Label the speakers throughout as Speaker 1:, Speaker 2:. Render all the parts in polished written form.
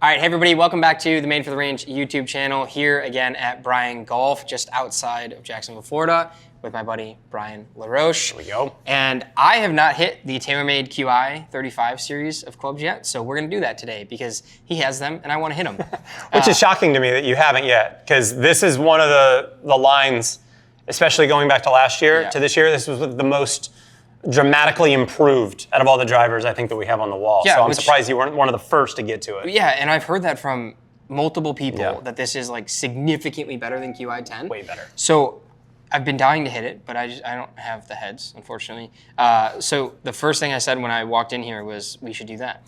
Speaker 1: All right, hey everybody, welcome back to the Made for the Range YouTube channel. Here again at Bryan Golf, just outside of Jacksonville, Florida, with my buddy Bryan Laroche.
Speaker 2: Here we go.
Speaker 1: And I have not hit the TaylorMade Qi35 series of clubs yet, so we're gonna do that today because he has them and I wanna hit them.
Speaker 2: Which is shocking to me that you haven't yet, because this is one of the lines, especially going back to last year to this year, this was the most dramatically improved out of all the drivers I think that we have on the wall.
Speaker 1: Yeah,
Speaker 2: so I'm surprised you weren't one of the first to get to it.
Speaker 1: Yeah, and I've heard that from multiple people that this is like significantly better than Qi10.
Speaker 2: Way better.
Speaker 1: So I've been dying to hit it, but I don't have the heads, unfortunately. So the first thing I said when I walked in here was we should do that.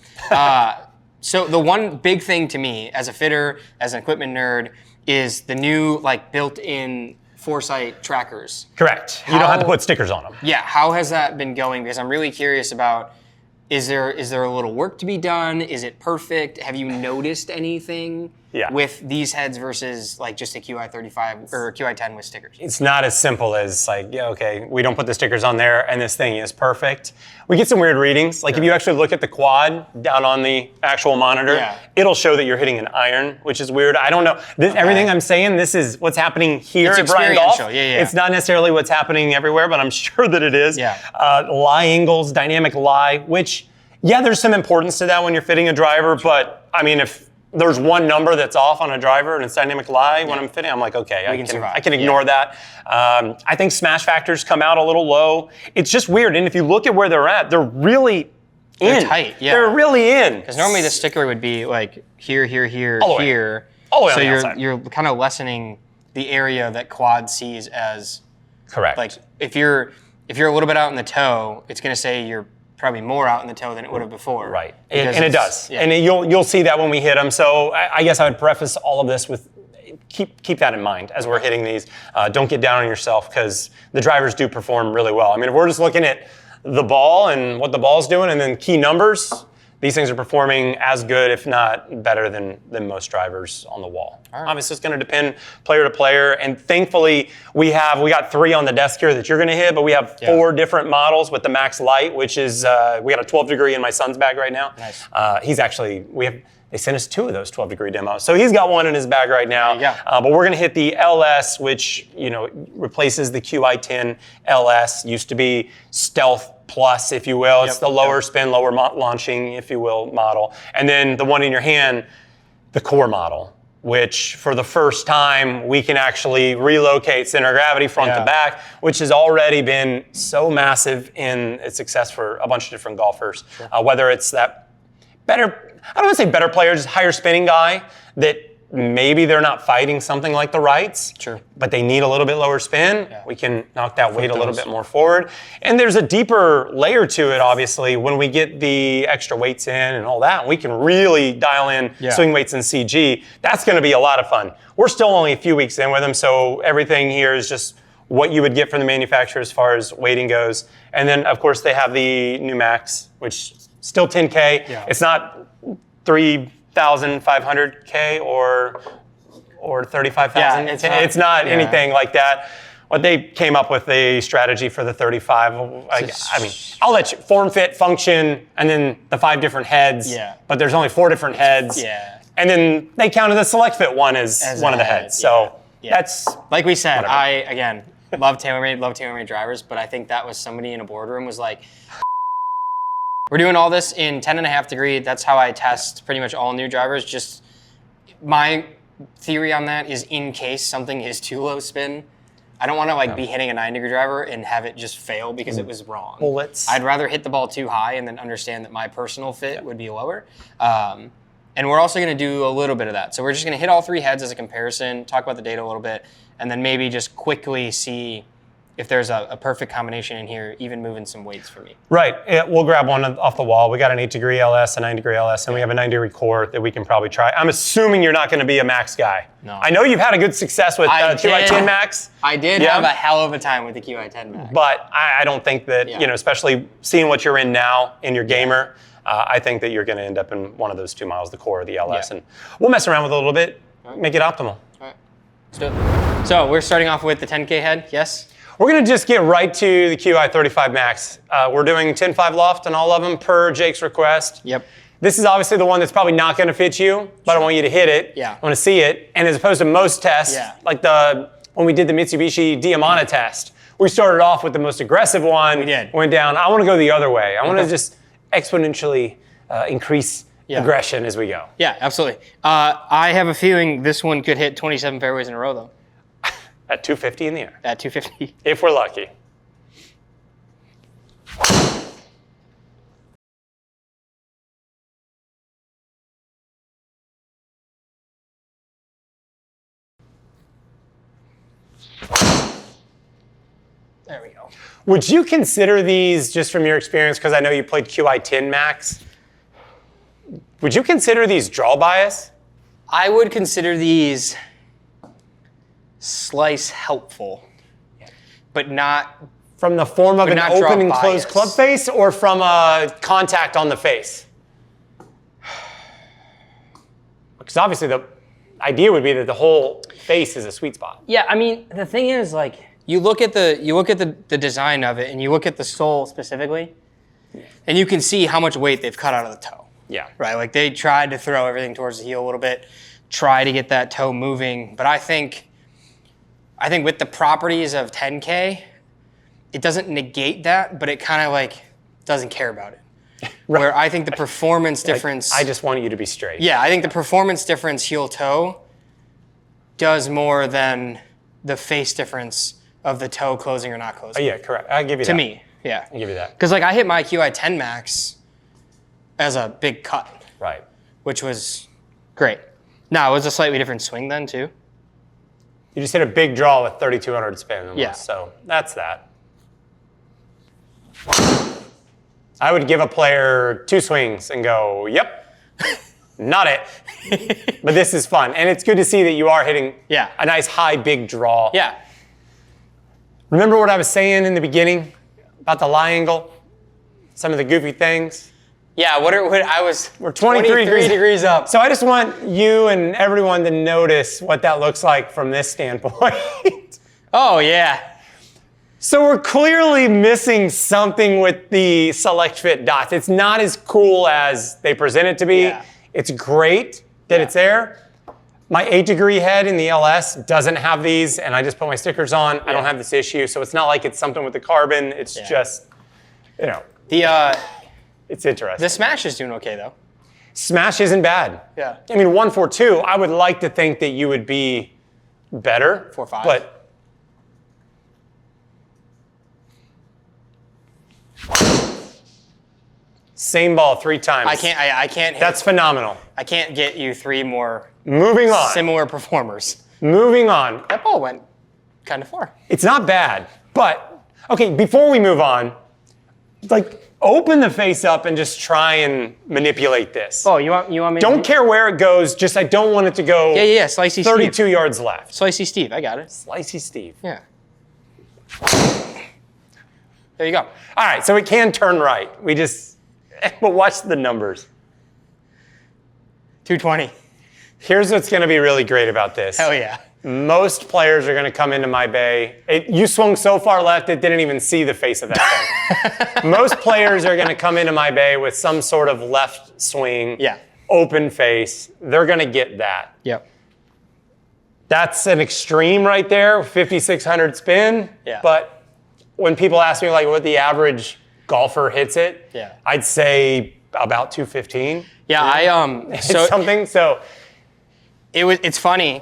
Speaker 1: So the one big thing to me as a fitter, as an equipment nerd, is the new like built-in Foresight trackers.
Speaker 2: Correct. You don't have to put stickers on them.
Speaker 1: Yeah, how has that been going? Because I'm really curious about, is there a little work to be done? Is it perfect? Have you noticed anything with these heads versus like just a Qi35 or Qi10 with stickers?
Speaker 2: It's not as simple as like, yeah, okay, we don't put the stickers on there and this thing is perfect. We get some weird readings. Like if you actually look at the quad down on the actual monitor, it'll show that you're hitting an iron, which is weird. I don't know. Everything I'm saying, this is what's happening here at Bryan Golf. It's not necessarily what's happening everywhere, but I'm sure that it is. Lie angles, dynamic lie, which, there's some importance to that when you're fitting a driver, but I mean, if there's one number that's off on a driver and it's dynamic lie when I'm fitting, I'm like, okay, I can ignore that. I think smash factors come out a little low. It's just weird, and if you look at where they're at, they're really in.
Speaker 1: They're tight,
Speaker 2: They're really in.
Speaker 1: Because normally the sticker would be like here, here, here, here.
Speaker 2: All the way
Speaker 1: so
Speaker 2: on the outside.
Speaker 1: You're kind of lessening the area that quad sees as
Speaker 2: correct.
Speaker 1: Like if you're a little bit out in the toe, it's going to say you're probably more out in the toe than it would have before.
Speaker 2: Right, and it does. And you'll see that when we hit them. So I guess I would preface all of this with keep that in mind as we're hitting these. Don't get down on yourself because the drivers do perform really well. I mean, if we're just looking at the ball and what the ball's doing and then key numbers, these things are performing as good, if not better than most drivers on the wall. Obviously, it's going to depend player to player, and thankfully we got 3 on the desk here that you're going to hit, but we have 4 different models with the Max Lite, which is we got a 12 degree in my son's bag right now.
Speaker 1: Nice.
Speaker 2: He's actually they sent us 2 of those 12 degree demos, so he's got 1 in his bag right now. But we're going to hit the LS, which replaces the Qi10 LS. Used to be Stealth Plus, if you will. It's the lower spin, lower launching, if you will, model. And then the one in your hand, the Core model, which for the first time we can actually relocate center of gravity front to back, which has already been so massive in its success for a bunch of different golfers. Whether it's that better, I don't want to say better player, just higher spinning guy that maybe they're not fighting something like the rights, but they need a little bit lower spin. We can knock that weight a little bit more forward. And there's a deeper layer to it, obviously, when we get the extra weights in and all that. We can really dial in swing weights and CG. That's going to be a lot of fun. We're still only a few weeks in with them, so everything here is just what you would get from the manufacturer as far as weighting goes. And then, of course, they have the new Max, which still 10K. It's not 3,500K or 35,000. It's not anything like that. What they came up with a strategy for the 35. I mean, I'll let you form, fit, function, and then the 5 different heads. But there's only 4 different heads. And then they counted the select fit one as one of the heads. So that's
Speaker 1: like we said. I again love TaylorMade drivers, but I think that was somebody in a boardroom was like, we're doing all this in 10.5 degree. That's how I test pretty much all new drivers. Just my theory on that is in case something is too low spin, I don't want to be hitting a 9 degree driver and have it just fail because it was wrong.
Speaker 2: Bullets.
Speaker 1: I'd rather hit the ball too high and then understand that my personal fit would be lower. And we're also going to do a little bit of that. So we're just going to hit all 3 heads as a comparison, talk about the data a little bit, and then maybe just quickly see if there's a perfect combination in here, even moving some weights for me.
Speaker 2: Right, we'll grab one off the wall. We got an 8 degree LS, a 9 degree LS, and we have a 9 degree Core that we can probably try. I'm assuming you're not gonna be a Max guy.
Speaker 1: No.
Speaker 2: I know you've had a good success with Qi10 Max.
Speaker 1: I did have a hell of a time with the Qi10 Max.
Speaker 2: But I don't think that, especially seeing what you're in now in your gamer, I think that you're gonna end up in one of those 2 models, the Core or the LS. And we'll mess around with it a little bit, make it optimal.
Speaker 1: All right, let's do it. So we're starting off with the 10K head, yes?
Speaker 2: We're going to just get right to the Qi35 Max. We're doing 10.5 loft on all of them per Jake's request. This is obviously the one that's probably not going to fit you, but I want you to hit it.
Speaker 1: Yeah.
Speaker 2: I want to see it. And as opposed to most tests, like when we did the Mitsubishi Diamante test, we started off with the most aggressive one.
Speaker 1: We did.
Speaker 2: Went down. I want to go the other way. I want to just exponentially increase aggression as we go.
Speaker 1: Yeah, absolutely. I have a feeling this one could hit 27 fairways in a row, though.
Speaker 2: At 250 in the air.
Speaker 1: At 250.
Speaker 2: If we're lucky.
Speaker 1: There we go.
Speaker 2: Would you consider these, just from your experience, because I know you played Qi10 Max, would you consider these draw bias?
Speaker 1: I would consider these slice helpful, but not...
Speaker 2: From the form of an open and closed club face, or from a contact on the face? Because obviously the idea would be that the whole face is a sweet spot.
Speaker 1: Yeah, I mean, the thing is, like, you look at the design of it, and you look at the sole specifically, and you can see how much weight they've cut out of the toe.
Speaker 2: Yeah.
Speaker 1: Right. Like they tried to throw everything towards the heel a little bit, try to get that toe moving. But I think with the properties of 10K, it doesn't negate that, but it kind of like doesn't care about it. Right. Where I think the performance difference.
Speaker 2: I just wanted you to be straight.
Speaker 1: Yeah, I think the performance difference heel toe does more than the face difference of the toe closing or not closing.
Speaker 2: Oh, yeah, correct. I'll give you that.
Speaker 1: To me, yeah.
Speaker 2: I'll give you that.
Speaker 1: Because like I hit my Qi10 Max as a big cut.
Speaker 2: Right. Which
Speaker 1: was great. Now, it was a slightly different swing then, too.
Speaker 2: You just hit a big draw with 3,200 spin almost,
Speaker 1: yeah.
Speaker 2: So that's that. I would give a player 2 swings and go, yep, not it. But this is fun. And it's good to see that you are hitting a nice high, big draw.
Speaker 1: Yeah.
Speaker 2: Remember what I was saying in the beginning about the lie angle? Some of the goofy things?
Speaker 1: Yeah, we're
Speaker 2: 23
Speaker 1: degrees up.
Speaker 2: So I just want you and everyone to notice what that looks like from this standpoint.
Speaker 1: Oh, yeah.
Speaker 2: So we're clearly missing something with the select fit dots. It's not as cool as they present it to be.
Speaker 1: Yeah.
Speaker 2: It's great that it's there. My 8-degree head in the LS doesn't have these, and I just put my stickers on. I don't have this issue, so it's not like it's something with the carbon. It's just, you know. It's interesting.
Speaker 1: The Smash is doing okay, though.
Speaker 2: Smash isn't bad.
Speaker 1: Yeah.
Speaker 2: I mean, 142, I would like to think that you would be better.
Speaker 1: 4.5.
Speaker 2: But same ball 3 times.
Speaker 1: I can't hit.
Speaker 2: That's phenomenal.
Speaker 1: I can't get you 3 more
Speaker 2: Moving on.
Speaker 1: Similar performers.
Speaker 2: Moving on.
Speaker 1: That ball went kind of far.
Speaker 2: It's not bad, but okay, before we move on, like open the face up and just try and manipulate this.
Speaker 1: Oh, you want me
Speaker 2: Don't care where it goes, just I don't want it to go
Speaker 1: Slicey
Speaker 2: 32
Speaker 1: Steve.
Speaker 2: yards left.
Speaker 1: Slicey Steve, I got it.
Speaker 2: Slicey Steve.
Speaker 1: Yeah. There you go.
Speaker 2: All right, so it can turn right. But watch the numbers.
Speaker 1: 220.
Speaker 2: Here's what's gonna be really great about this.
Speaker 1: Hell yeah.
Speaker 2: Most players are gonna come into my bay. You swung so far left, it didn't even see the face of that thing. Most players are gonna come into my bay with some sort of left swing, open face. They're gonna get that.
Speaker 1: Yep.
Speaker 2: That's an extreme right there, 5,600 spin.
Speaker 1: Yeah.
Speaker 2: But when people ask me like what the average golfer hits it, I'd say about 215.
Speaker 1: Yeah,
Speaker 2: So
Speaker 1: it's funny.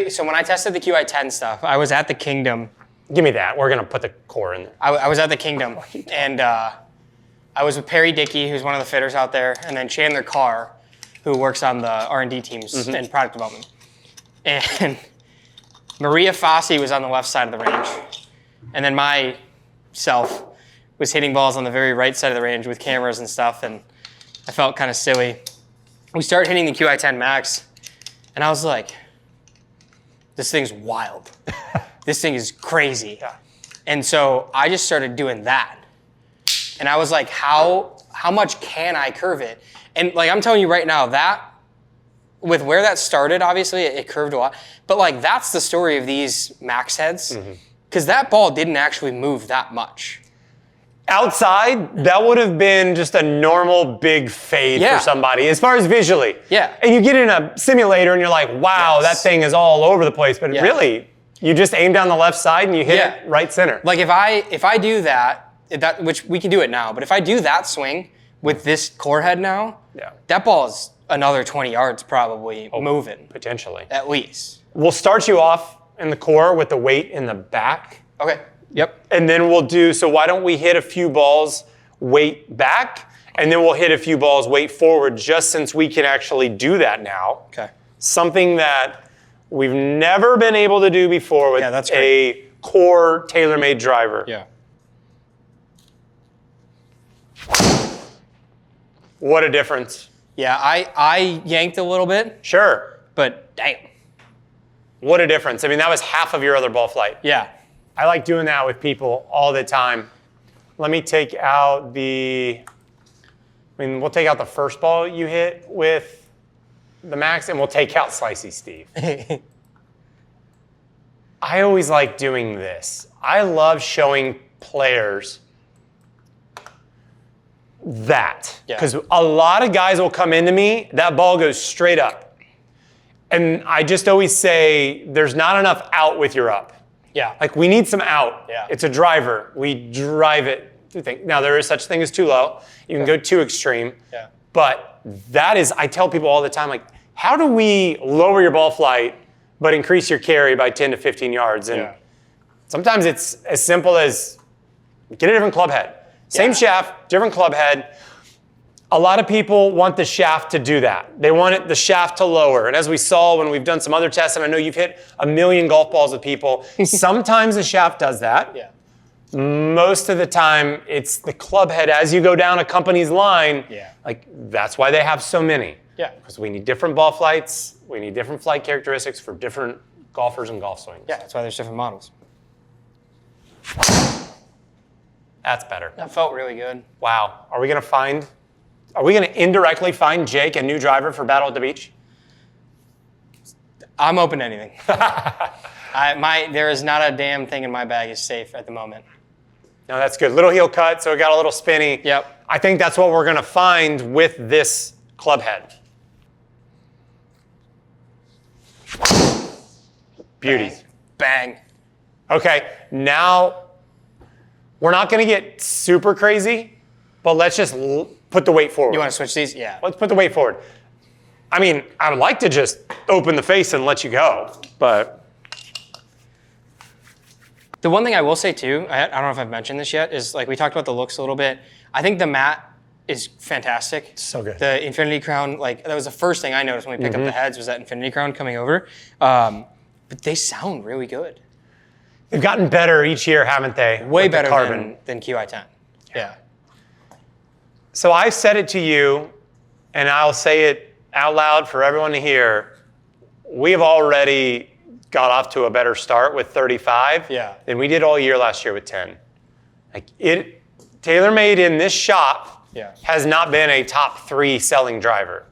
Speaker 1: So when I tested the Qi10 stuff, I was at the Kingdom.
Speaker 2: Give me that. We're gonna put the core in there.
Speaker 1: I was at the Kingdom, and I was with Perry Dickey, who's one of the fitters out there, and then Chandler Carr, who works on the R&D teams and product development. And Maria Fossey was on the left side of the range, and then myself was hitting balls on the very right side of the range with cameras and stuff, and I felt kind of silly. We started hitting the Qi10 Max, and I was like, this thing's wild. This thing is crazy.
Speaker 2: Yeah.
Speaker 1: And so I just started doing that. And I was like, how much can I curve it? And like, I'm telling you right now, that, with where that started, obviously, it curved a lot. But like, that's the story of these Max heads. Because that ball didn't actually move that much.
Speaker 2: outside, that would have been just a normal big fade for somebody, as far as visually.
Speaker 1: Yeah.
Speaker 2: And you get in a simulator and you're like, wow, that thing is all over the place. But really, you just aim down the left side and you hit it right center.
Speaker 1: Like if I do that, which we can do it now, but if I do that swing with this core head now, that ball is another 20 yards probably moving.
Speaker 2: Potentially.
Speaker 1: At least.
Speaker 2: We'll start you off in the core with the weight in the back.
Speaker 1: Okay. Yep.
Speaker 2: And then we'll do, so why don't we hit a few balls weight back, and then we'll hit a few balls weight forward, just since we can actually do that now.
Speaker 1: Okay. Something
Speaker 2: that we've never been able to do before with a core TaylorMade driver.
Speaker 1: Yeah.
Speaker 2: What a difference.
Speaker 1: Yeah, I yanked a little bit.
Speaker 2: Sure.
Speaker 1: But damn.
Speaker 2: What a difference. I mean, that was half of your other ball flight.
Speaker 1: Yeah.
Speaker 2: I like doing that with people all the time. Let me take out we'll take out the first ball you hit with the Max, and we'll take out Slicey Steve. I always like doing this. I love showing players that. Because a lot of guys will come into me, that ball goes straight up. And I just always say, there's not enough out with your up.
Speaker 1: Yeah.
Speaker 2: Like, we need some out.
Speaker 1: Yeah.
Speaker 2: It's a driver. We drive it. Now, there is such thing as too low. You can go too extreme.
Speaker 1: Yeah.
Speaker 2: But that is, I tell people all the time, like, how do we lower your ball flight but increase your carry by 10 to 15 yards? And sometimes it's as simple as get a different club head. Same shaft, different club head. A lot of people want the shaft to do that. They want the shaft to lower. And as we saw when we've done some other tests, and I know you've hit 1 million golf balls with people, sometimes the shaft does that.
Speaker 1: Yeah.
Speaker 2: Most of the time, it's the club head. As you go down a company's line, like, that's why they have so many.
Speaker 1: Yeah.
Speaker 2: Because we need different ball flights. We need different flight characteristics for different golfers and golf swings.
Speaker 1: Yeah, that's why there's different models.
Speaker 2: That's better.
Speaker 1: That felt really good.
Speaker 2: Wow. Are we going to indirectly find Jake a new driver for Battle at the Beach?
Speaker 1: I'm open to anything. There is not a damn thing in my bag is safe at the moment.
Speaker 2: No, that's good. Little heel cut, so it got a little spinny.
Speaker 1: Yep.
Speaker 2: I think that's what we're going to find with this club head. Beauty.
Speaker 1: Bang.
Speaker 2: Okay, now we're not going to get super crazy, but let's just put the weight forward.
Speaker 1: You want to switch these? Yeah.
Speaker 2: Let's put the weight forward. I mean, I would like to just open the face and let you go, but...
Speaker 1: The one thing I will say too, I don't know if I've mentioned this yet, is like we talked about the looks a little bit. I think the mat is fantastic.
Speaker 2: So good.
Speaker 1: The infinity crown, like that was the first thing I noticed when we picked up the heads was that infinity crown coming over. But they sound really good.
Speaker 2: They've gotten better each year, haven't they?
Speaker 1: Way better than Qi10. Yeah.
Speaker 2: So I've said it to you, and I'll say it out loud for everyone to hear. We have already got off to a better start with 35 than we did all year last year with 10. Like TaylorMade in this shop has not been a top 3 selling driver.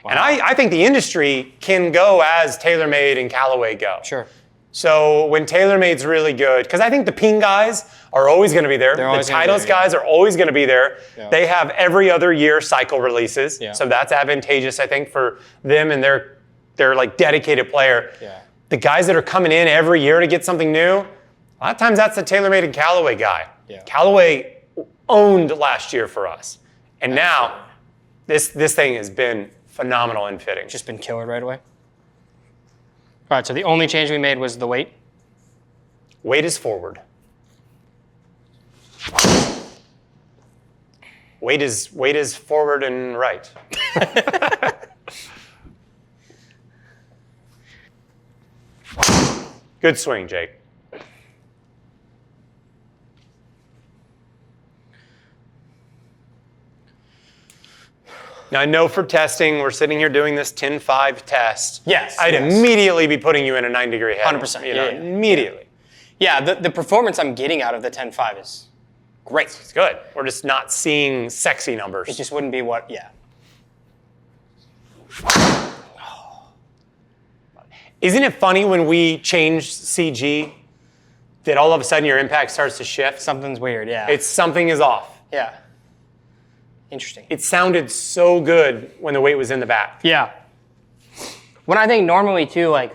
Speaker 2: Wow. And I think the industry can go as TaylorMade and Callaway go.
Speaker 1: Sure.
Speaker 2: So when TaylorMade's really good, because I think the Ping guys are always going to be there. The Titleist guys are always going to be there. Yeah. They have every other year cycle releases. Yeah. So that's advantageous, I think, for them and their like dedicated player. Yeah. The guys that are coming in every year to get something new, a lot of times that's the TaylorMade and Callaway guy. Yeah. Callaway owned last year for us. And now this thing has been phenomenal in fitting.
Speaker 1: Just been killer right away. All right, so the only change we made was the weight?
Speaker 2: Weight is forward. Weight is forward and right. Good swing, Jake. Now, I know for testing, we're sitting here doing this 10-5 test.
Speaker 1: Yes.
Speaker 2: I'd immediately be putting you in a 9-degree head.
Speaker 1: 100%.
Speaker 2: Immediately.
Speaker 1: Yeah, the performance I'm getting out of the 10-5 is great.
Speaker 2: It's good. We're just not seeing sexy numbers.
Speaker 1: It just wouldn't be what,
Speaker 2: Isn't it funny when we changed CG that all of a sudden your impact starts to shift.
Speaker 1: Something's weird, yeah.
Speaker 2: It's something is off.
Speaker 1: Yeah. Interesting.
Speaker 2: It sounded so good when the weight was in the back.
Speaker 1: Yeah. When I think normally too, like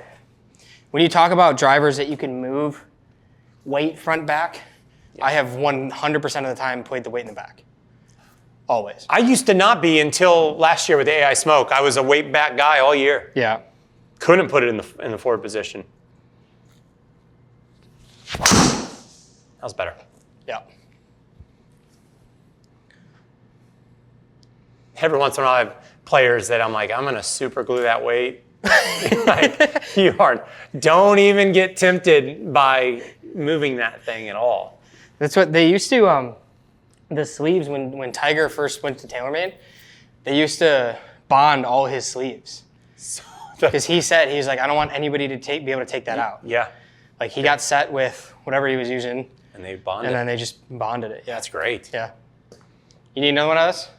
Speaker 1: when you talk about drivers that you can move weight front back, I have 100% of the time played the weight in the back. Always.
Speaker 2: I used to not be until last year with the AI Smoke. I was a weight back guy all year.
Speaker 1: Yeah.
Speaker 2: Couldn't put it in the forward position. That was better.
Speaker 1: Yeah.
Speaker 2: Every once in a while I have players that I'm like, I'm gonna super glue that weight. Like, you aren't. Don't even get tempted by moving that thing at all.
Speaker 1: That's what they used to, the sleeves, when Tiger first went to TaylorMade, they used to bond all his sleeves. Because he said, he's like, I don't want anybody to be able to take that out.
Speaker 2: Yeah.
Speaker 1: Like he got set with whatever he was using.
Speaker 2: And they bonded.
Speaker 1: And then they just bonded it. Yeah.
Speaker 2: That's great.
Speaker 1: Yeah. You need another one of this?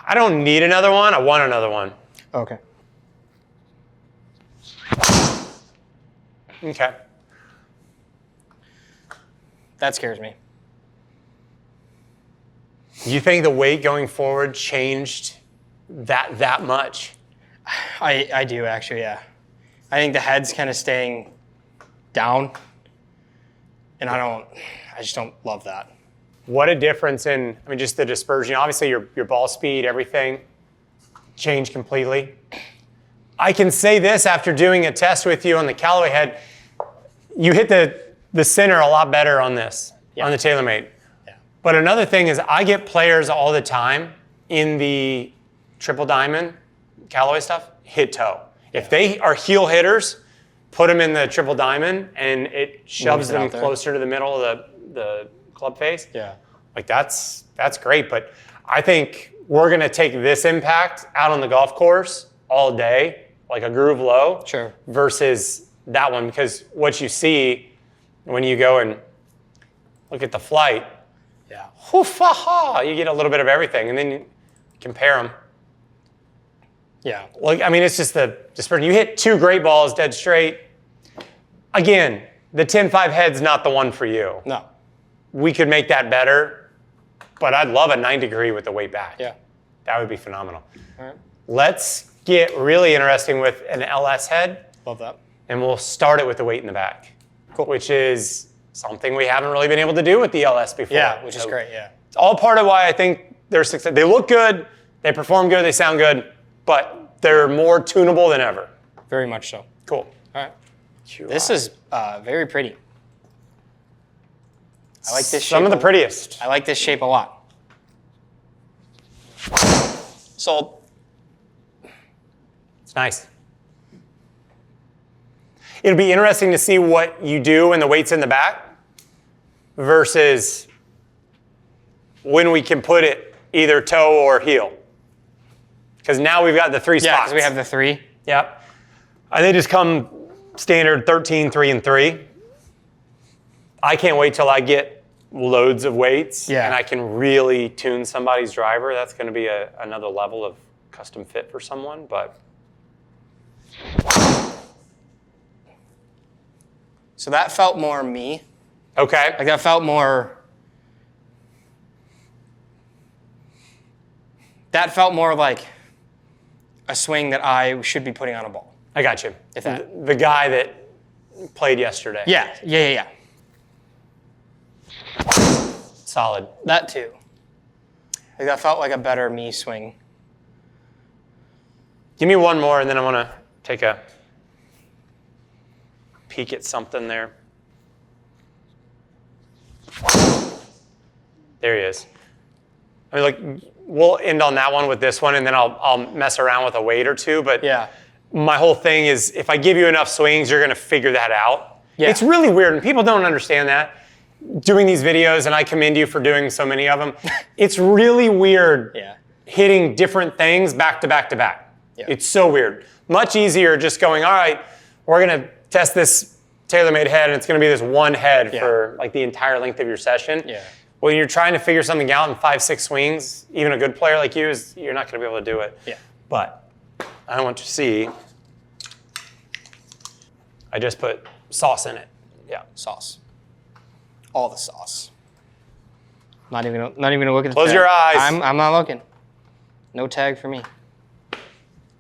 Speaker 2: I don't need another one. I want another one.
Speaker 1: Okay.
Speaker 2: Okay.
Speaker 1: That scares me.
Speaker 2: You think the weight going forward changed that much?
Speaker 1: I do actually, yeah. I think the head's kind of staying down, and I just don't love that.
Speaker 2: What a difference in, I mean, just the dispersion. Obviously, your ball speed, everything changed completely. I can say this after doing a test with you on the Callaway head, you hit the center a lot better on this, on the TaylorMade.
Speaker 1: Yeah.
Speaker 2: But another thing is I get players all the time in the triple diamond, Callaway stuff, hit toe. If they are heel hitters, put them in the triple diamond and it shoves them closer to the middle of the club face.
Speaker 1: Yeah.
Speaker 2: Like that's great, but I think we're gonna take this impact out on the golf course all day, like a groove low,
Speaker 1: Sure.
Speaker 2: versus that one, because what you see when you go and look at the flight,
Speaker 1: Yeah.
Speaker 2: you get a little bit of everything, and then you compare them.
Speaker 1: Yeah.
Speaker 2: Like, I mean, it's just the dispersion. You hit two great balls dead straight. Again, the 10-5 head's not the one for you.
Speaker 1: No.
Speaker 2: We could make that better, but I'd love a 9-degree with the weight back.
Speaker 1: Yeah.
Speaker 2: That would be phenomenal.
Speaker 1: All right.
Speaker 2: Let's get really interesting with an LS head,
Speaker 1: Love that.
Speaker 2: and we'll start it with the weight in the back, which is something we haven't really been able to do with the LS before.
Speaker 1: Yeah, which is great, yeah.
Speaker 2: It's all part of why I think they're successful. They look good, they perform good, they sound good, but they're more tunable than ever.
Speaker 1: Very much so.
Speaker 2: Cool.
Speaker 1: All right. This is very pretty. I like this shape.
Speaker 2: Some of the prettiest.
Speaker 1: I like this shape a lot. Sold.
Speaker 2: It's nice. It'll be interesting to see what you do when the weight's in the back versus when we can put it either toe or heel. Because now we've got the three spots.
Speaker 1: Yeah, because we have the three.
Speaker 2: Yep. And they just come standard 13, 3, and 3. I can't wait till I get loads of weights and I can really tune somebody's driver. That's going to be another level of custom fit for someone, but.
Speaker 1: So that felt more me.
Speaker 2: Okay.
Speaker 1: Like that felt more. That felt more like a swing that I should be putting on a ball.
Speaker 2: I got you.
Speaker 1: If that.
Speaker 2: The guy that played yesterday.
Speaker 1: Yeah.
Speaker 2: Solid.
Speaker 1: That too. Like that felt like a better me swing.
Speaker 2: Give me one more and then I want to take a peek at something there. There he is. I mean, like, we'll end on that one with this one, and then I'll mess around with a weight or two. But my whole thing is, if I give you enough swings, you're going to figure that out. Yeah. It's really weird, and people don't understand that. Doing these videos, and I commend you for doing so many of them, it's really weird hitting different things back to back to back. Yeah. It's so weird. Much easier just going, all right, we're going to test this TaylorMade head, and it's going to be this one head for like the entire length of your session. Yeah. When you're trying to figure something out in 5-6 swings, even a good player like you, you're not going to be able to do it. Yeah. But I want you to see, I just put sauce in it. Yeah.
Speaker 1: Sauce. All the sauce. Not even gonna look at the
Speaker 2: Close
Speaker 1: tag.
Speaker 2: your eyes.
Speaker 1: I'm not looking. No tag for me.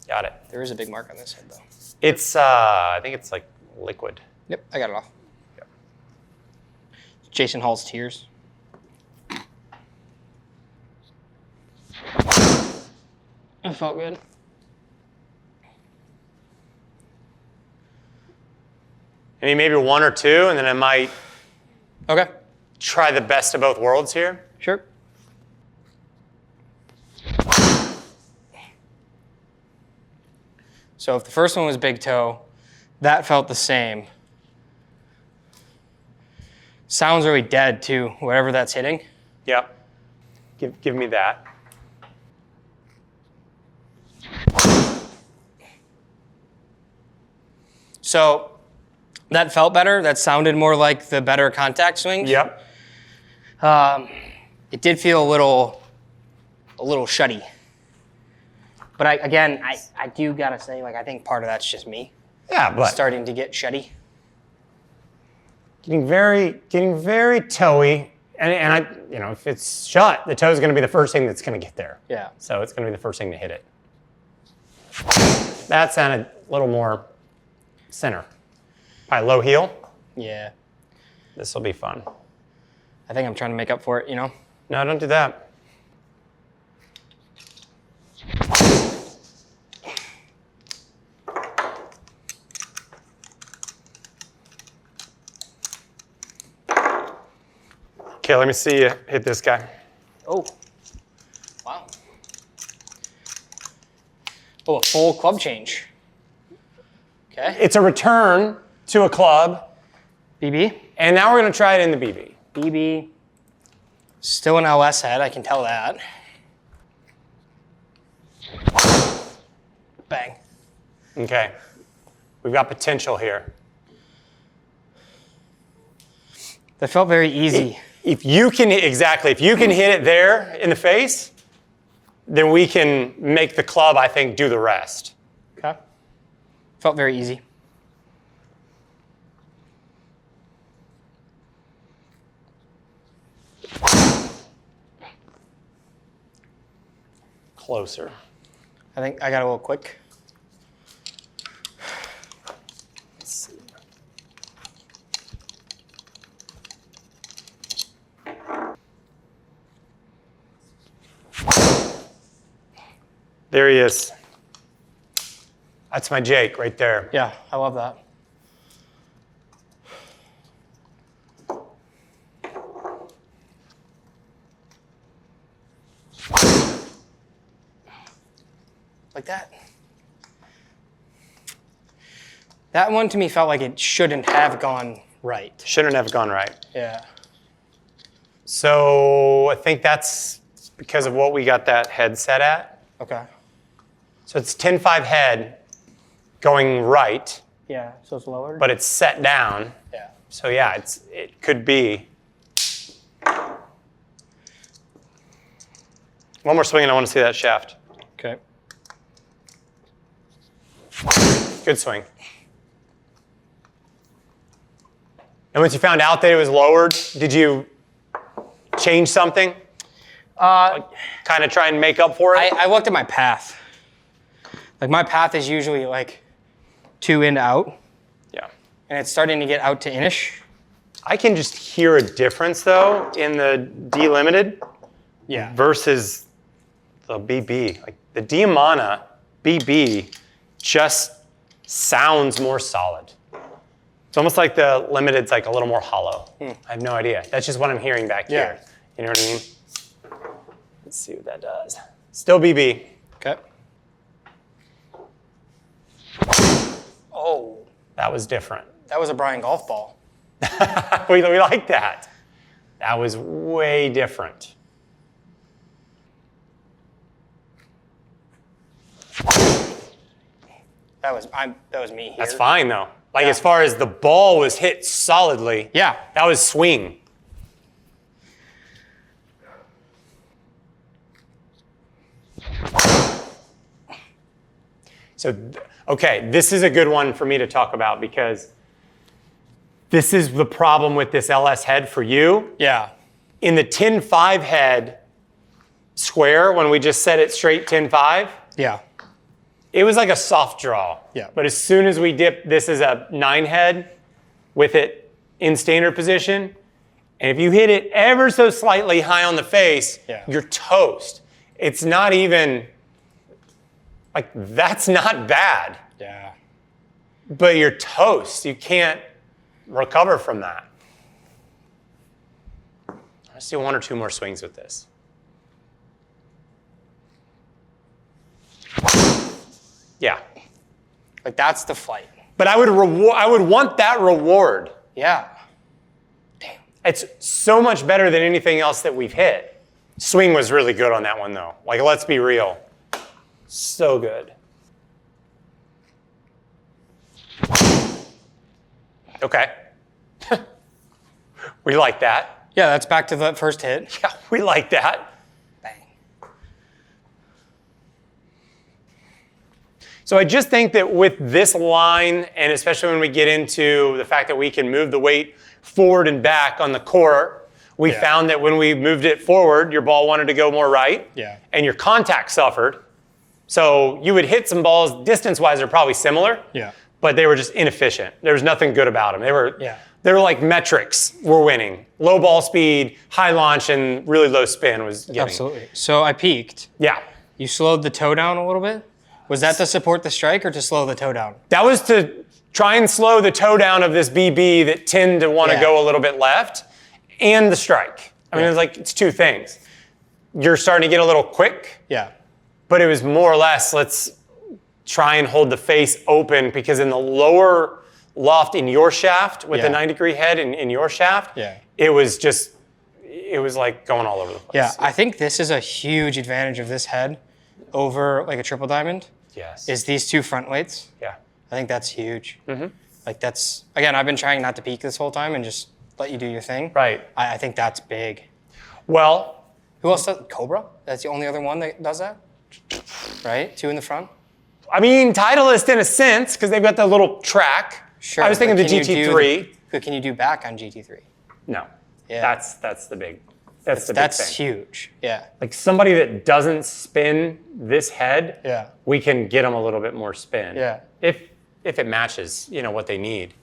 Speaker 2: Got it.
Speaker 1: There is a big mark on this head though.
Speaker 2: It's, I think it's like liquid.
Speaker 1: Yep, I got it off.
Speaker 2: Yep.
Speaker 1: Jason Hall's tears. It felt good.
Speaker 2: I mean, maybe one or two, and then I might
Speaker 1: Okay.
Speaker 2: try the best of both worlds here.
Speaker 1: Sure. So if the first one was big toe, that felt the same. Sounds really dead too, whatever that's hitting.
Speaker 2: Yep. Give me that.
Speaker 1: So that felt better. That sounded more like the better contact swings.
Speaker 2: Yep.
Speaker 1: It did feel a little shutty. But I do gotta say, like, I think part of that's just me
Speaker 2: Yeah, but
Speaker 1: starting to get shutty.
Speaker 2: getting very toey, and I, you know, if it's shut, the toe is going to be the first thing that's going to get there.
Speaker 1: Yeah.
Speaker 2: So it's going to be the first thing to hit it. That sounded a little more center. Probably low heel.
Speaker 1: Yeah.
Speaker 2: This will be fun.
Speaker 1: I think I'm trying to make up for it, you know?
Speaker 2: No, don't do that. Okay, let me see you hit this guy.
Speaker 1: Oh. Wow. Oh, a full club change. Okay.
Speaker 2: It's a return to a club,
Speaker 1: BB.
Speaker 2: and now we're going to try it in the BB.
Speaker 1: BB. Still an LS head, I can tell that. Bang.
Speaker 2: Okay. We've got potential here.
Speaker 1: That felt very easy.
Speaker 2: If you can, exactly, if you can hit it there in the face, then we can make the club, I think, do the rest.
Speaker 1: Okay. Felt very easy.
Speaker 2: Closer.
Speaker 1: I think I got a little quick.
Speaker 2: Let's see. There he is. That's my Jake right there.
Speaker 1: Yeah, I love that. Like that. That one to me felt like it shouldn't have gone right.
Speaker 2: Shouldn't have gone right.
Speaker 1: Yeah.
Speaker 2: So I think that's because of what we got that head set at.
Speaker 1: Okay.
Speaker 2: So it's 10-5 head going right,
Speaker 1: Yeah, so it's lowered.
Speaker 2: but it's set down.
Speaker 1: Yeah.
Speaker 2: So yeah, it could be. One more swing and I want to see that shaft.
Speaker 1: Okay.
Speaker 2: Good swing. And once you found out that it was lowered, did you change something? Kind of try and make up for it?
Speaker 1: I looked at my path. Like my path is usually like 2 in to out,
Speaker 2: Yeah.
Speaker 1: and it's starting to get out to inish.
Speaker 2: I can just hear a difference though in the delimited
Speaker 1: Yeah.
Speaker 2: versus the BB. Like the Diamana BB just sounds more solid. It's almost like the limited's like a little more hollow. I have no idea. That's just what I'm hearing back
Speaker 1: Yeah.
Speaker 2: here. You know what I mean? Let's see what that does. Still BB.
Speaker 1: Okay. Oh,
Speaker 2: That was different.
Speaker 1: that was a BryanGolf ball.
Speaker 2: we like that. That was way different.
Speaker 1: That was me here.
Speaker 2: That's fine though. Like
Speaker 1: Yeah.
Speaker 2: as far as the ball was hit solidly,
Speaker 1: Yeah.
Speaker 2: that was swing. So, okay, this is a good one for me to talk about because This is the problem with this LS head for you.
Speaker 1: Yeah.
Speaker 2: In the 10-5 head square, when we just set it straight 10-5,
Speaker 1: Yeah.
Speaker 2: it was like a soft draw.
Speaker 1: Yeah.
Speaker 2: But as soon as we dip this as a 9 head with it in standard position, and if you hit it ever so slightly high on the face, you're toast. It's not even, like, that's not bad.
Speaker 1: Yeah.
Speaker 2: But you're toast. You can't recover from that. Let's do 1 or 2 more swings with this. Yeah.
Speaker 1: Like, that's the flight.
Speaker 2: But I would want that reward.
Speaker 1: Yeah.
Speaker 2: It's so much better than anything else that we've hit. Swing was really good on that one, though. Like, let's be real. So good. Okay. We like that.
Speaker 1: Yeah, that's back to the first hit.
Speaker 2: Yeah, we like that.
Speaker 1: Bang.
Speaker 2: So I just think that with this line, and especially when we get into the fact that we can move the weight forward and back on the core, we found that when we moved it forward, your ball wanted to go more right, and your contact suffered. So you would hit some balls, distance-wise, they're probably similar, but they were just inefficient. There was nothing good about them. They were like metrics were winning. Low ball speed, high launch, and really low spin was getting.
Speaker 1: Absolutely. So I peaked.
Speaker 2: Yeah.
Speaker 1: You slowed the toe down a little bit? Was that to support the strike or to slow the toe down?
Speaker 2: That was to try and slow the toe down of this BB that tend to want to go a little bit left, and the strike. I mean, it's 2 things. You're starting to get a little quick.
Speaker 1: Yeah.
Speaker 2: But it was more or less, let's try and hold the face open, because in the lower loft in your shaft with the 90-degree head in your shaft, it was like going all over the place.
Speaker 1: Yeah, I think this is a huge advantage of this head over like a triple diamond.
Speaker 2: Yes.
Speaker 1: Is these 2 front weights.
Speaker 2: Yeah.
Speaker 1: I think that's huge. Like that's, again, I've been trying not to peak this whole time and just let you do your thing.
Speaker 2: Right.
Speaker 1: I think that's big.
Speaker 2: Well.
Speaker 1: Who else does, Cobra? That's the only other one that does that? Right? 2 in the front?
Speaker 2: I mean, Titleist in a sense, because they've got the little track.
Speaker 1: Sure.
Speaker 2: I was thinking the GT3.
Speaker 1: But can you do back on GT3?
Speaker 2: No.
Speaker 1: Yeah.
Speaker 2: That's the big. That's the big thing.
Speaker 1: That's huge. Yeah.
Speaker 2: Like somebody that doesn't spin this head, we can get them a little bit more spin.
Speaker 1: Yeah.
Speaker 2: If it matches, what they need.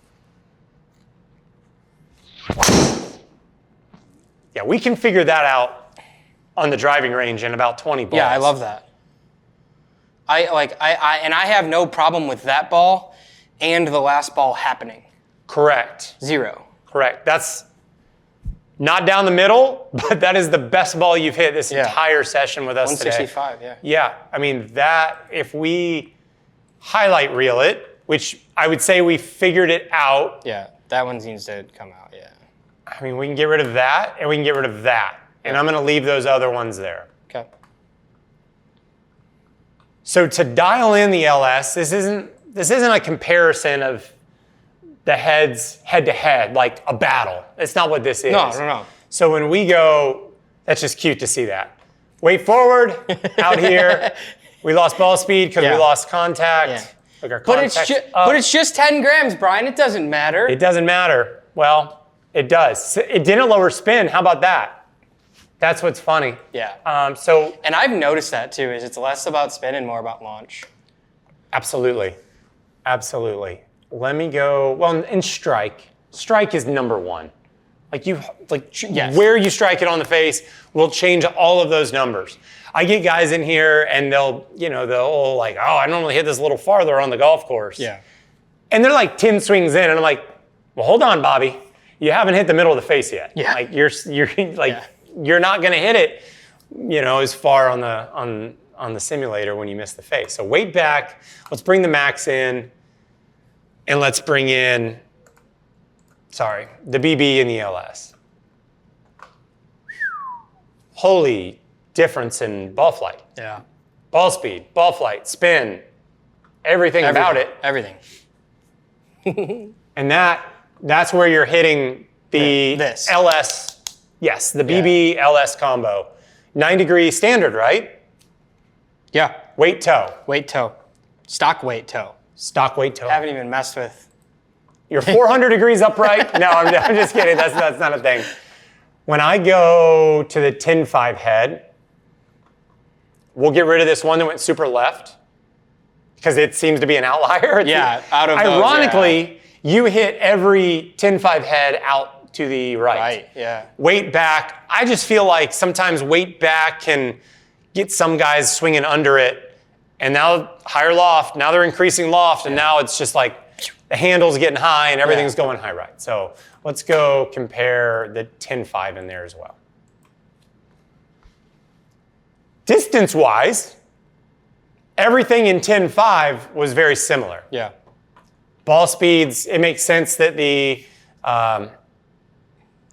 Speaker 2: Yeah, we can figure that out on the driving range in about 20 balls.
Speaker 1: Yeah, I love that. I have no problem with that ball and the last ball happening.
Speaker 2: Correct.
Speaker 1: 0.
Speaker 2: Correct. That's not down the middle, but that is the best ball you've hit this entire session with us
Speaker 1: 165,
Speaker 2: today. Yeah, I mean, that, if we highlight reel it, which I would say we figured it out.
Speaker 1: Yeah, that one needs to come out,
Speaker 2: I mean, we can get rid of that, and we can get rid of that. And I'm going to leave those other ones there.
Speaker 1: Okay.
Speaker 2: So to dial in the LS, this isn't a comparison of the heads head-to-head, like a battle. It's not what this is.
Speaker 1: No.
Speaker 2: So when we go, that's just cute to see that. Weight forward, out here. We lost ball speed because we lost contact. Like our
Speaker 1: but it's just 10 grams, Brian. It doesn't matter.
Speaker 2: It doesn't matter. Well, it does. It didn't lower spin. How about that? That's what's funny.
Speaker 1: Yeah.
Speaker 2: And
Speaker 1: I've noticed that too, is it's less about spin and more about launch.
Speaker 2: Absolutely. Absolutely. Let me go. Well, in strike. Strike is number 1. Where you strike it on the face will change all of those numbers. I get guys in here and they'll like, oh, I normally hit this a little farther on the golf course. Yeah. And they're like 10 swings in, and I'm like, well, hold on, Bobby. You haven't hit the middle of the face yet. Yeah. Like you're not gonna hit it, as far on the simulator when you miss the face. So weight back. Let's bring the Max in, and let's bring in, the BB and the LS. Holy difference in ball flight.
Speaker 1: Yeah.
Speaker 2: Ball speed, ball flight, spin, everything about it.
Speaker 1: Everything.
Speaker 2: And that's where you're hitting the LS. Yes, the BB LS combo. 9-degree standard, right?
Speaker 1: Yeah.
Speaker 2: Weight toe.
Speaker 1: Weight toe. Stock weight toe.
Speaker 2: Stock weight toe.
Speaker 1: Haven't even messed with
Speaker 2: You're 400 degrees upright. No, I'm just kidding. That's not a thing. When I go to the 10.5 head, we'll get rid of this one that went super left because it seems to be an outlier.
Speaker 1: Out of
Speaker 2: ironically, you hit every 10.5 head out to the right.
Speaker 1: Right, yeah.
Speaker 2: Weight back. I just feel like sometimes weight back can get some guys swinging under it, and now higher loft. Now they're increasing loft, and now it's just like the handle's getting high and everything's going high right. So let's go compare the 10.5 in there as well. Distance-wise, everything in 10.5 was very similar.
Speaker 1: Yeah.
Speaker 2: Ball speeds, it makes sense that the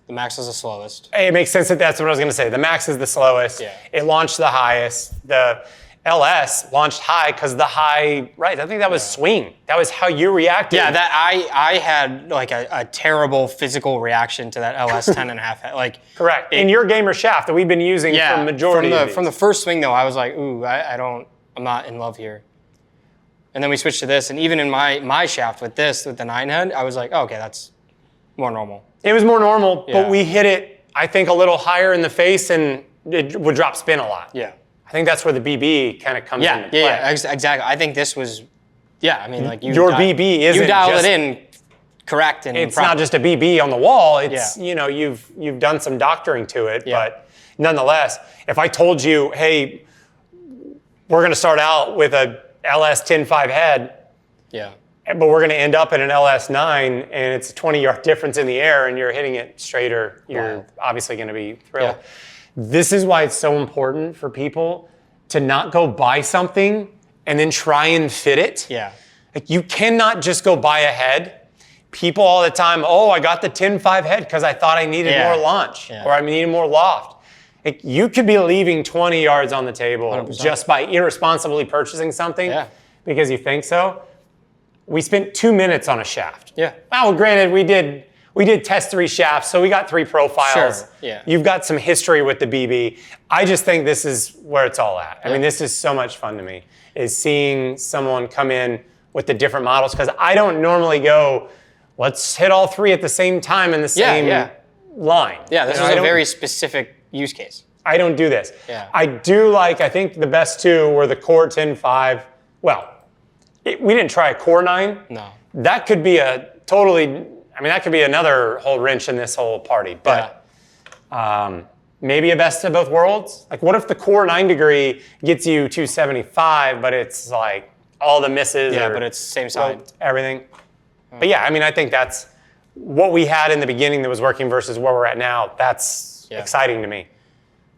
Speaker 1: Max is the slowest.
Speaker 2: It makes sense that that's what I was going to say. The Max is the slowest.
Speaker 1: Yeah.
Speaker 2: It launched the highest. The LS launched high because the high, right, I think that was swing. That was how you reacted.
Speaker 1: Yeah, that I had like a terrible physical reaction to that LS 10.5 head. Like,
Speaker 2: correct. In your gamer shaft that we've been using for the majority of these.
Speaker 1: From the first swing though, I was like, ooh, I'm not in love here. And then we switched to this, and even in my shaft with the 9 head, I was like, oh, okay, that's more normal.
Speaker 2: It was more normal, but we hit it, I think, a little higher in the face, and it would drop spin a lot.
Speaker 1: Yeah.
Speaker 2: I think that's where the BB kind of comes into play.
Speaker 1: Yeah, exactly. I think this was, I mean, like
Speaker 2: your BB isn't
Speaker 1: you dialed
Speaker 2: just,
Speaker 1: it in correct and
Speaker 2: it's
Speaker 1: proper.
Speaker 2: not just a BB on the wall. It's you know, you've done some doctoring to it, but nonetheless, if I told you, hey, we're going to start out with a LS 10.5 head, but we're going to end up in an LS9, and it's a 20-yard difference in the air, and you're hitting it straighter, you're obviously going to be thrilled. Yeah. This is why it's so important for people to not go buy something and then try and fit it.
Speaker 1: Yeah.
Speaker 2: Like, you cannot just go buy a head. People all the time, oh, I got the 10.5 head because I thought I needed more launch or I needed more loft. Like, you could be leaving 20 yards on the table 100%. Just by irresponsibly purchasing something because you think so. We spent 2 minutes on a shaft.
Speaker 1: Yeah.
Speaker 2: Well, granted, we did test 3 shafts, so we got 3 profiles.
Speaker 1: Sure. Yeah.
Speaker 2: You've got some history with the BB. I just think this is where it's all at. I mean, this is so much fun to me, is seeing someone come in with the different models, because I don't normally go, let's hit all 3 at the same time in the same line.
Speaker 1: Yeah, this was a very specific use case.
Speaker 2: I don't do this.
Speaker 1: Yeah.
Speaker 2: I think the best 2 were the Core 10.5. Well, we didn't try a Core 9.
Speaker 1: No.
Speaker 2: That could be that could be another whole wrench in this whole party. But maybe a best of both worlds. Like, what if the Core 9 degree gets you 275, but it's like all the misses?
Speaker 1: Yeah, but it's same side.
Speaker 2: Everything. But yeah, I mean, I think that's what we had in the beginning that was working versus where we're at now. That's exciting to me.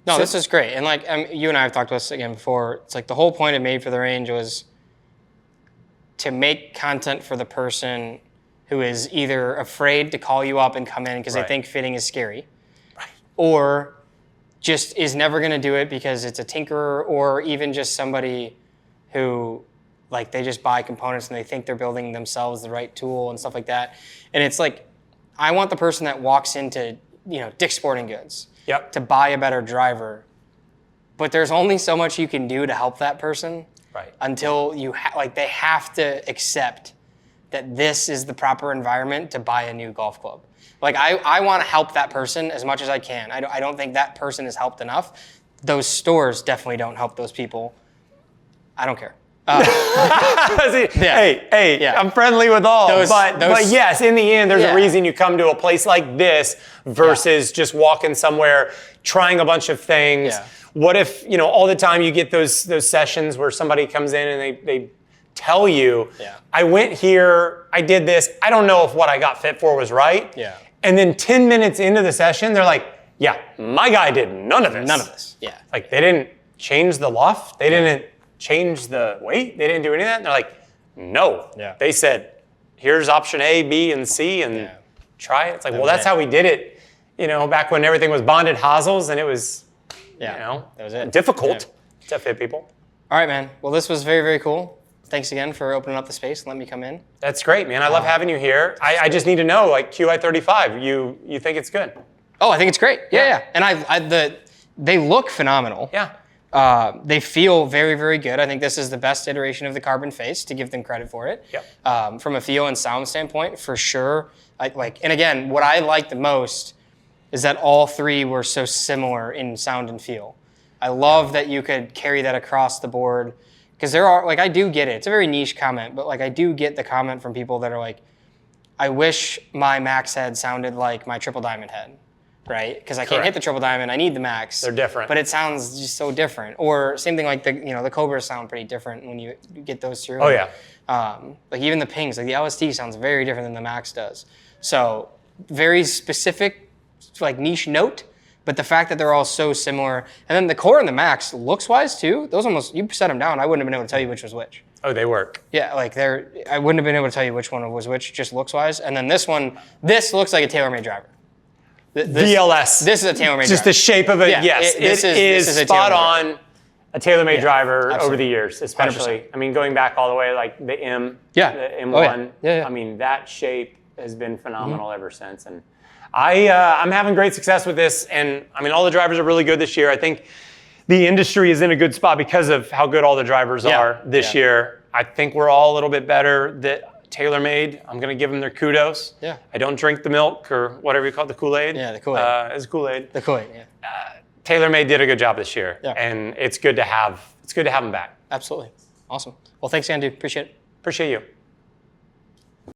Speaker 1: No, this is great. And like you and I have talked about this again before. It's like the whole point of Made for the Range was to make content for the person who is either afraid to call you up and come in because they think fitting is scary, or just is never going to do it because it's a tinkerer, or even just somebody who, like, they just buy components and they think they're building themselves the right tool and stuff like that. And it's like, I want the person that walks into, Dick's Sporting Goods to buy a better driver, but there's only so much you can do to help that person.
Speaker 2: Right.
Speaker 1: Until they have to accept that this is the proper environment to buy a new golf club. Like, I want to help that person as much as I can. I don't think that person is helped enough. Those stores definitely don't help those people. I don't care.
Speaker 2: Hey, I'm friendly with all. But yes, in the end, there's a reason you come to a place like this versus just walking somewhere, trying a bunch of things. Yeah. What if, all the time you get those sessions where somebody comes in and they tell you, I went here, I did this, I don't know if what I got fit for was right.
Speaker 1: Yeah.
Speaker 2: And then 10 minutes into the session, they're like, yeah, my guy did none of this.
Speaker 1: None of this, yeah.
Speaker 2: Like, they didn't change the loft, they didn't change the weight, they didn't do any of that. And they're like, no. Yeah. They said, here's option A, B, and C, and try it. It's like, that's how we did it, back when everything was bonded hosels and it was, that was it. Difficult to fit people.
Speaker 1: All right, man. Well, this was very, very cool. Thanks again for opening up the space and letting me come in.
Speaker 2: That's great, man. I love having you here. I just need to know, like, Qi35, you think it's good?
Speaker 1: Oh, I think it's great. Yeah. And they look phenomenal.
Speaker 2: Yeah.
Speaker 1: They feel very, very good. I think this is the best iteration of the carbon face, to give them credit for it.
Speaker 2: Yep.
Speaker 1: From a feel and sound standpoint, for sure. And again, what I like the most is that all three were so similar in sound and feel. I love that you could carry that across the board, because there are, I do get it. It's a very niche comment, but I do get the comment from people that are like, I wish my Max head sounded like my triple diamond head. Right? Because I can't hit the triple diamond. I need the Max.
Speaker 2: They're different.
Speaker 1: But it sounds just so different. Or same thing like the Cobras sound pretty different when you get those through.
Speaker 2: Oh, yeah.
Speaker 1: Even the pings, the LST sounds very different than the Max does. So very specific, niche note. But the fact that they're all so similar. And then the Core and the Max, looks-wise too, those almost, you set them down, I wouldn't have been able to tell you which was which.
Speaker 2: Oh, they work.
Speaker 1: Yeah, I wouldn't have been able to tell you which one was which, just looks-wise. And then this one, this looks like a TaylorMade driver.
Speaker 2: VLS.
Speaker 1: This is a TaylorMade
Speaker 2: Just
Speaker 1: driver.
Speaker 2: the shape of it,
Speaker 1: Yeah,
Speaker 2: yes.
Speaker 1: this is a
Speaker 2: spot
Speaker 1: TaylorMade
Speaker 2: on a TaylorMade driver
Speaker 1: absolutely.
Speaker 2: over the years, especially.
Speaker 1: 100%.
Speaker 2: I mean, going back all the way, the M,
Speaker 1: Yeah.
Speaker 2: the M1.
Speaker 1: Oh, yeah.
Speaker 2: I mean, that shape has been phenomenal ever since. And I'm having great success with this. And I mean, all the drivers are really good this year. I think the industry is in a good spot because of how good all the drivers are this year. I think we're all a little bit better. TaylorMade, I'm going to give them their kudos.
Speaker 1: Yeah.
Speaker 2: I don't drink the milk or whatever you call it, the Kool-Aid.
Speaker 1: Yeah, the Kool-Aid.
Speaker 2: It's Kool-Aid.
Speaker 1: The Kool-Aid, yeah.
Speaker 2: TaylorMade did a good job this year,
Speaker 1: Yeah.
Speaker 2: and it's good to have them back.
Speaker 1: Absolutely. Awesome. Well, thanks again, dude. Appreciate it.
Speaker 2: Appreciate you.